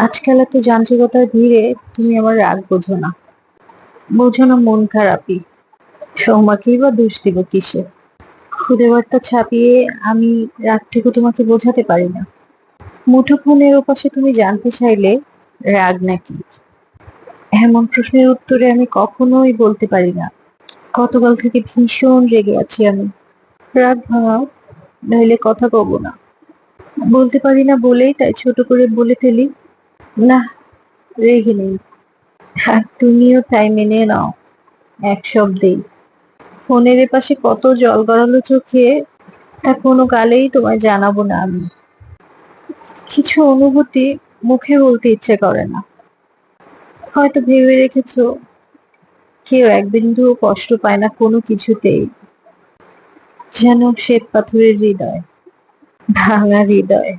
আজকাল এত যান্ত্রিকতার ভিড়ে তুমি আমার রাগ বোঝো না, বোঝো না মন খারাপই। তোমাকেই বা দোষ দিব কিসে? খুদে বার্তা ছাপিয়ে আমি রাগটুকু তোমাকে বোঝাতে পারি না। মুঠোফোনের ওপাশে তুমি জানতে চাইলে রাগ নাকি, এমন প্রশ্নের উত্তরে আমি কখনোই বলতে পারি না। গতকাল থেকে ভীষণ রেগে আছি আমি। রাগ ভাঙাও, নইলে কথা কব না। বলতে পারি না বলেই তাই ছোট করে বলে ফেলি। না, রেগে নেই। আর তুমিও তাই মেনে নাও এক শব্দেই। ফোনের এপাশে কত জল গড়ালো চোখে, তা কোনো কালেই তোমায় জানাবো না আমি। কিছু অনুভূতি মুখে বলতে ইচ্ছে করে না। হয়তো ভেবে রেখেছো কেউ এক বিন্দুও কষ্ট পায় না কোনো কিছুতেই। যেন শ্বেত পাথরের হৃদয়, ভাঙা হৃদয়।